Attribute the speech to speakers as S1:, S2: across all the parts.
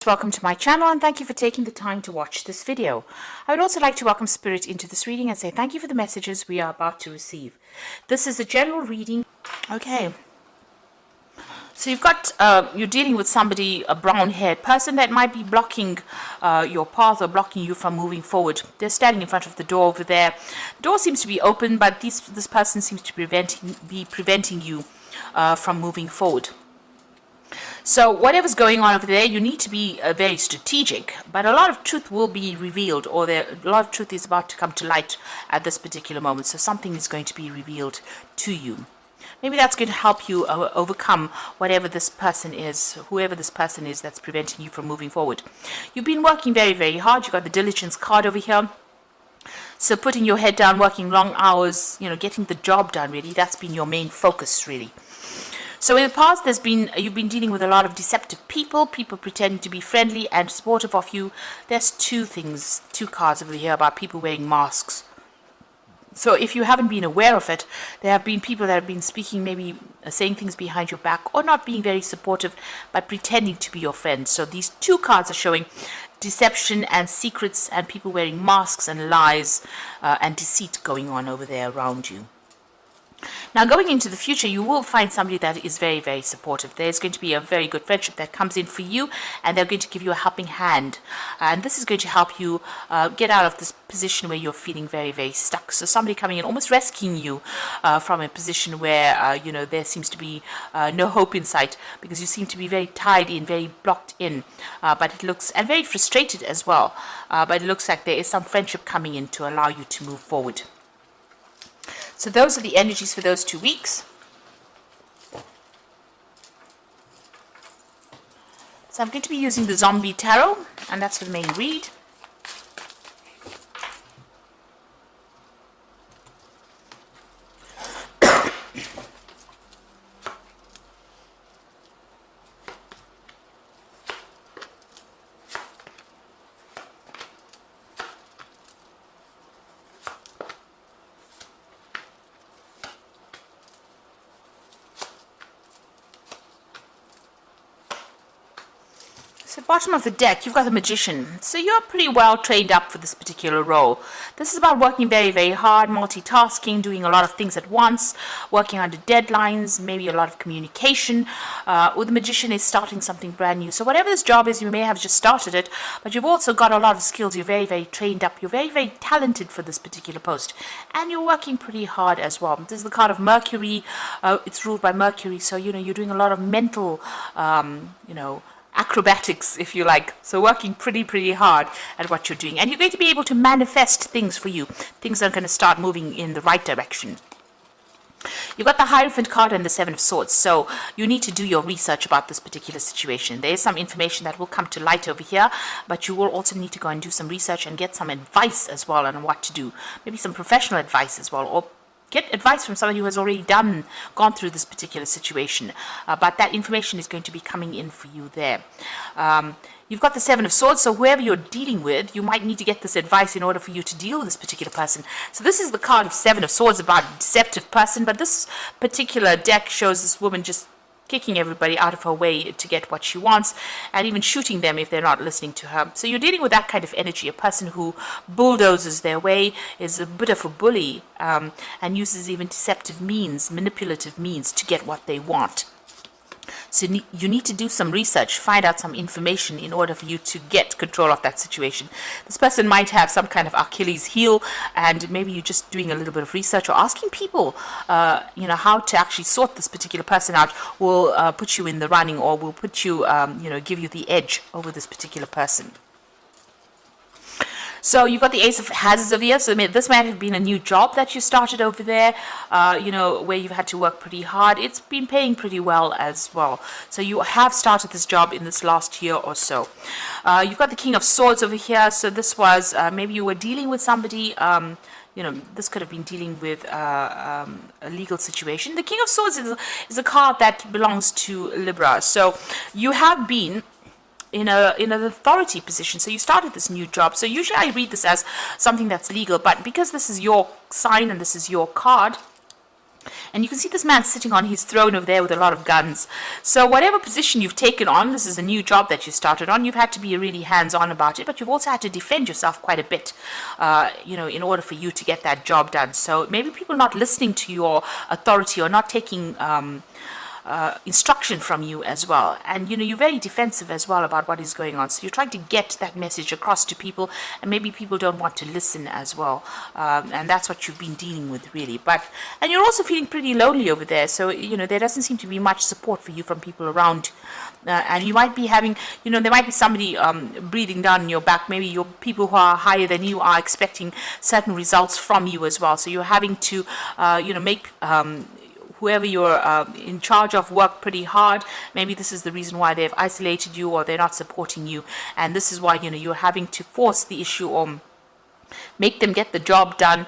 S1: Welcome to my channel and thank you for taking the time to watch this video. I would also like to welcome Spirit into this reading and say thank you for the messages we are about to receive. This is a general reading. Okay. So you've got, you're dealing with somebody, a brown-haired person that might be blocking your path or blocking you from moving forward. They're standing in front of the door over there. The door seems to be open, but this person seems to be preventing you from moving forward. So whatever's going on over there, you need to be very strategic, but a lot of truth will be revealed, or a lot of truth is about to come to light at this particular moment. So something is going to be revealed to you. Maybe that's going to help you overcome whatever this person is, whoever this person is that's preventing you from moving forward. You've been working very, very hard. You've got the diligence card over here. So putting your head down, working long hours, getting the job done, really, that's been your main focus, really. So in the past, you've been dealing with a lot of deceptive people pretending to be friendly and supportive of you. There's two cards over here about people wearing masks. So if you haven't been aware of it, there have been people that have been speaking, maybe saying things behind your back, or not being very supportive, but pretending to be your friends. So these two cards are showing deception and secrets and people wearing masks and lies and deceit going on over there around you. Now, going into the future, you will find somebody that is very, very supportive. There's going to be a very good friendship that comes in for you, and they're going to give you a helping hand. And this is going to help you get out of this position where you're feeling very, very stuck. So somebody coming in, almost rescuing you from a position where, there seems to be no hope in sight, because you seem to be very tied in, very blocked in. But it looks, and very frustrated as well. But it looks like there is some friendship coming in to allow you to move forward. So those are the energies for those 2 weeks. So I'm going to be using the Zombie Tarot, and that's for the main read. So bottom of the deck, you've got the Magician. So you're pretty well trained up for this particular role. This is about working very, very hard, multitasking, doing a lot of things at once, working under deadlines, maybe a lot of communication. Or the Magician is starting something brand new. So whatever this job is, you may have just started it, but you've also got a lot of skills. You're very, very trained up. You're very, very talented for this particular post. And you're working pretty hard as well. This is the card of Mercury. It's ruled by Mercury. So, you're doing a lot of mental, acrobatics, if you like. So working pretty hard at what you're doing. And you're going to be able to manifest things for you. Things are going to start moving in the right direction. You've got the Hierophant card and the Seven of Swords. So you need to do your research about this particular situation. There is some information that will come to light over here, but you will also need to go and do some research and get some advice as well on what to do. Maybe some professional advice as well, or get advice from somebody who has already gone through this particular situation. But that information is going to be coming in for you there. You've got the Seven of Swords, so whoever you're dealing with, you might need to get this advice in order for you to deal with this particular person. So this is the card of Seven of Swords about a deceptive person, but this particular deck shows this woman just kicking everybody out of her way to get what she wants, and even shooting them if they're not listening to her. So you're dealing with that kind of energy, a person who bulldozes their way, is a bit of a bully, and uses even deceptive means, manipulative means to get what they want. So you need to do some research, find out some information in order for you to get control of that situation. This person might have some kind of Achilles heel, and maybe you're just doing a little bit of research or asking people, how to actually sort this particular person out will put you in the running, or will put you, give you the edge over this particular person. So you've got the Ace of Hazards over here. So this might have been a new job that you started over there, where you've had to work pretty hard. It's been paying pretty well as well. So you have started this job in this last year or so. You've got the King of Swords over here. So this was, maybe you were dealing with somebody, this could have been dealing with a legal situation. The King of Swords is a card that belongs to Libra. So you have been in an authority position. So you started this new job. So usually I read this as something that's legal, but because this is your sign and this is your card, And you can see this man sitting on his throne over there with a lot of guns. So whatever position you've taken on, this is a new job that you started on, you've had to be really hands-on about it, but you've also had to defend yourself quite a bit, in order for you to get that job done. So maybe people not listening to your authority or not taking instruction from you as well, and you're very defensive as well about what is going on, so you're trying to get that message across to people, and maybe people don't want to listen as well, and that's what you've been dealing with really. And you're also feeling pretty lonely over there, so there doesn't seem to be much support for you from people around, and you might be having, there might be somebody breathing down your back. Maybe your people who are higher than you are expecting certain results from you as well, so you're having to make whoever you're in charge of work pretty hard. Maybe this is the reason why they've isolated you, or they're not supporting you, and this is why you're having to force the issue or make them get the job done,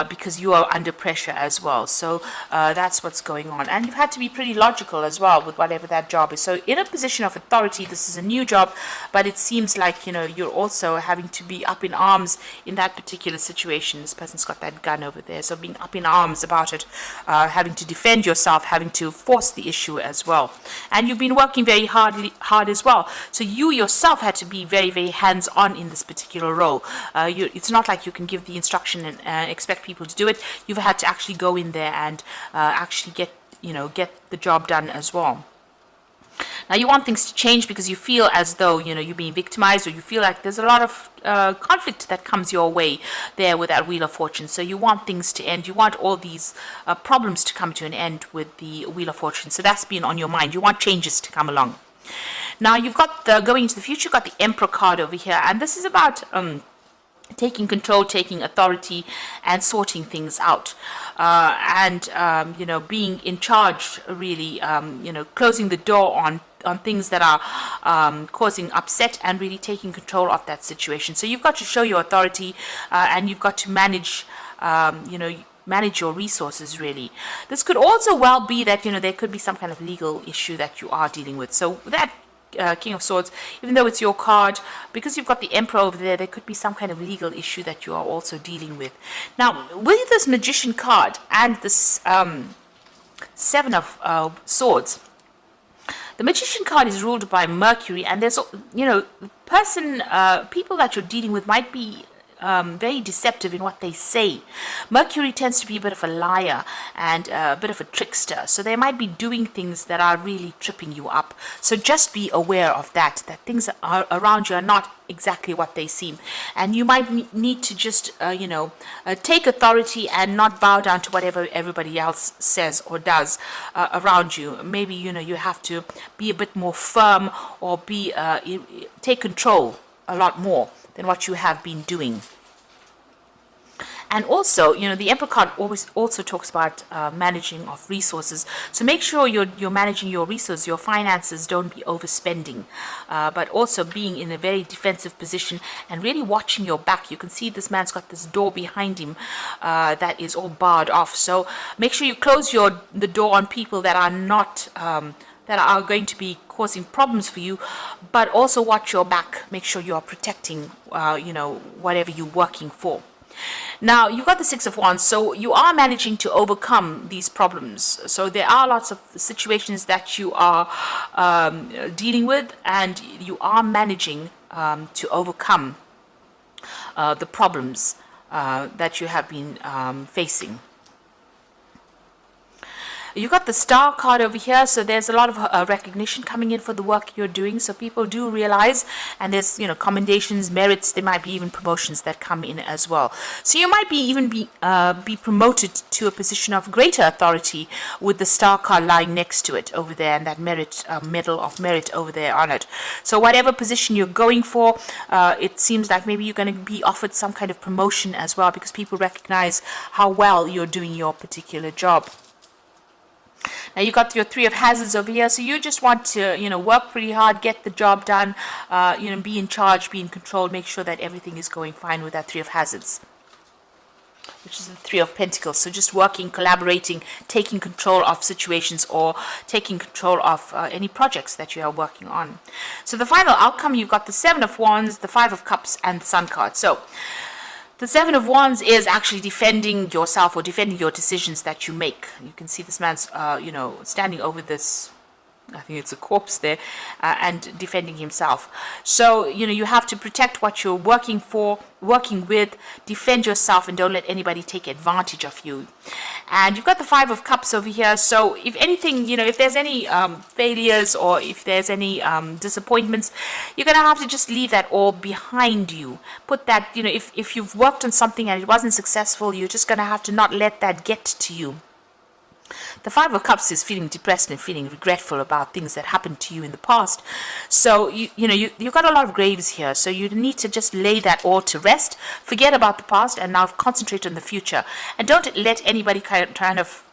S1: because you are under pressure as well. So that's what's going on, and you've had to be pretty logical as well with whatever that job is. So in a position of authority, this is a new job, but it seems like you're also having to be up in arms in that particular situation. This person's got that gun over there, so being up in arms about it, having to defend yourself, having to force the issue as well. And you've been working very hard as well, so you yourself had to be very, very hands-on in this particular role. It's not like you can give the instruction and expect people to do it. You've had to actually go in there and actually get the job done as well. Now you want things to change because you feel as though you're being victimized, or you feel like there's a lot of conflict that comes your way there with that Wheel of Fortune. So you want things to end. You want all these problems to come to an end with the Wheel of Fortune. So that's been on your mind. You want changes to come along. Now you've got going into the future. You've got the Emperor card over here, and this is about taking control, taking authority, and sorting things out, and being in charge, really, closing the door on things that are causing upset, and really taking control of that situation. So you've got to show your authority, and you've got to manage manage your resources really. This could also well be that there could be some kind of legal issue that you are dealing with. So that King of Swords, even though it's your card, because you've got the Emperor over there, there could be some kind of legal issue that you are also dealing with. Now, with this Magician card and this Seven of Swords, the Magician card is ruled by Mercury, and there's, people that you're dealing with might be very deceptive in what they say. Mercury tends to be a bit of a liar and a bit of a trickster, so they might be doing things that are really tripping you up. So just be aware of that things are around you are not exactly what they seem, and you might need to just take authority and not bow down to whatever everybody else says or does around you. Maybe you have to be a bit more firm, or take control a lot more than what you have been doing. And also, the Emperor card always also talks about managing of resources. So make sure you're managing your resources, your finances. Don't be overspending, but also being in a very defensive position and really watching your back. You can see this man's got this door behind him that is all barred off. So make sure you close the door on people that are not that are going to be causing problems for you, but also watch your back. Make sure you are protecting, whatever you're working for. Now, you've got the Six of Wands, so you are managing to overcome these problems. So there are lots of situations that you are dealing with, and you are managing to overcome the problems that you have been facing. You've got the Star card over here, so there's a lot of recognition coming in for the work you're doing. So people do realize, and there's commendations, merits. There might be even promotions that come in as well. So you might be promoted to a position of greater authority with the Star card lying next to it over there, and that medal of merit over there on it. So whatever position you're going for, it seems like maybe you're going to be offered some kind of promotion as well, because people recognize how well you're doing your particular job. Now you got your Three of Hazards over here, so you just want to, work pretty hard, get the job done, be in charge, be in control, make sure that everything is going fine with that Three of Hazards, which is the Three of Pentacles. So just working, collaborating, taking control of situations, or taking control of any projects that you are working on. So the final outcome, you've got the Seven of Wands, the Five of Cups, and the Sun card. So The Seven of Wands is actually defending yourself or defending your decisions that you make. You can see this man's, standing over this, I think it's a corpse there, and defending himself. So, you have to protect what you're working for, working with, defend yourself, and don't let anybody take advantage of you. And you've got the Five of Cups over here. So if anything, if there's any failures or if there's any disappointments, you're going to have to just leave that all behind you. Put that, if you've worked on something and it wasn't successful, you're just going to have to not let that get to you. The Five of Cups is feeling depressed and feeling regretful about things that happened to you in the past. So, you've got a lot of graves here. So you need to just lay that all to rest. Forget about the past and now concentrate on the future. And don't let anybody kind of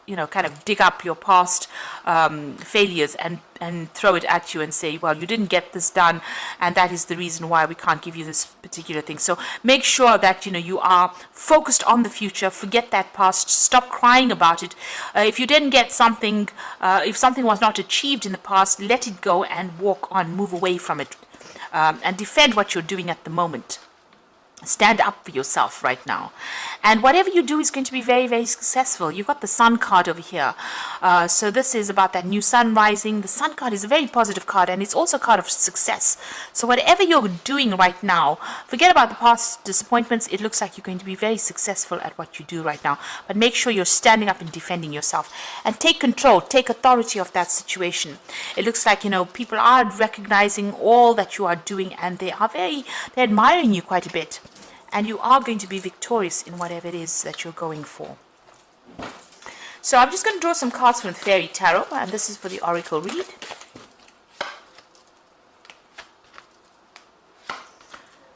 S1: dig up your past failures and throw it at you and say, well, you didn't get this done, and that is the reason why we can't give you this particular thing. So make sure that you are focused on the future. Forget that past. Stop crying about it. If you didn't get something, if something was not achieved in the past, let it go and walk on, move away from it, and defend what you're doing at the moment. Stand up for yourself right now. And whatever you do is going to be very, very successful. You've got the Sun card over here. So this is about that new sun rising. The Sun card is a very positive card, and it's also a card of success. So whatever you're doing right now, forget about the past disappointments. It looks like you're going to be very successful at what you do right now. But make sure you're standing up and defending yourself. And take control, take authority of that situation. It looks like, people are recognizing all that you are doing, and they're admiring you quite a bit. And you are going to be victorious in whatever it is that you're going for. So I'm just going to draw some cards from the Fairy Tarot, and this is for the Oracle read.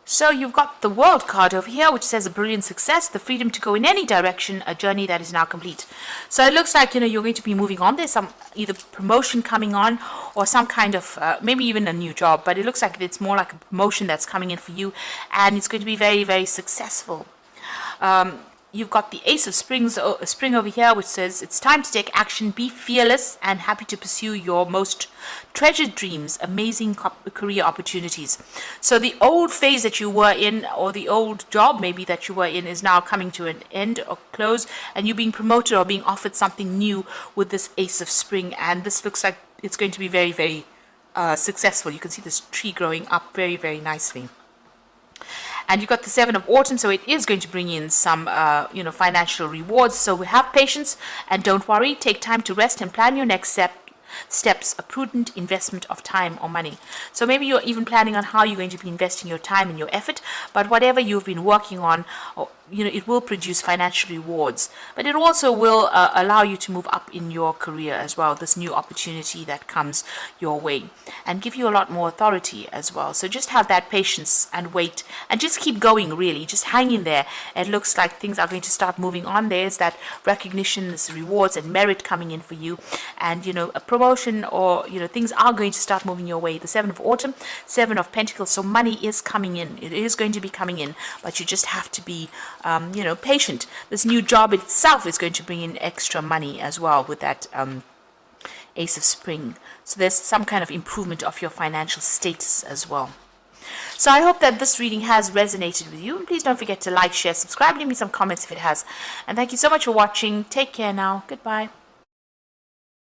S1: So you've got the World card over here, which says a brilliant success, the freedom to go in any direction, a journey that is now complete. So it looks like, you're going to be moving on. There's some either promotion coming on or some kind of, maybe even a new job. But it looks like it's more like a promotion that's coming in for you. And it's going to be very, very successful. You've got the Ace of Spring over here, which says it's time to take action, be fearless, and happy to pursue your most treasured dreams, amazing career opportunities. So the old phase that you were in, or the old job maybe that you were in, is now coming to an end or close, and you're being promoted or being offered something new with this Ace of Spring. And this looks like it's going to be very, very successful. You can see this tree growing up very, very nicely. And you've got the Seven of Autumn, so it is going to bring in some, financial rewards. So have patience and don't worry. Take time to rest and plan your next steps, a prudent investment of time or money. So maybe you're even planning on how you're going to be investing your time and your effort, but whatever you've been working on, it will produce financial rewards, but it also will allow you to move up in your career as well, this new opportunity that comes your way, and give you a lot more authority as well. So just have that patience and wait, and just keep going, really. Just hang in there. It looks like things are going to start moving on. There's that recognition, this rewards and merit coming in for you, and a promotion, or things are going to start moving your way. The Seven of Autumn, Seven of Pentacles, so money is coming in. It is going to be coming in, but you just have to be patient. This new job itself is going to bring in extra money as well with that Ace of Spring. So there's some kind of improvement of your financial status as well. So I hope that this reading has resonated with you. And please don't forget to like, share, subscribe, leave me some comments if it has. And thank you so much for watching. Take care now. Goodbye.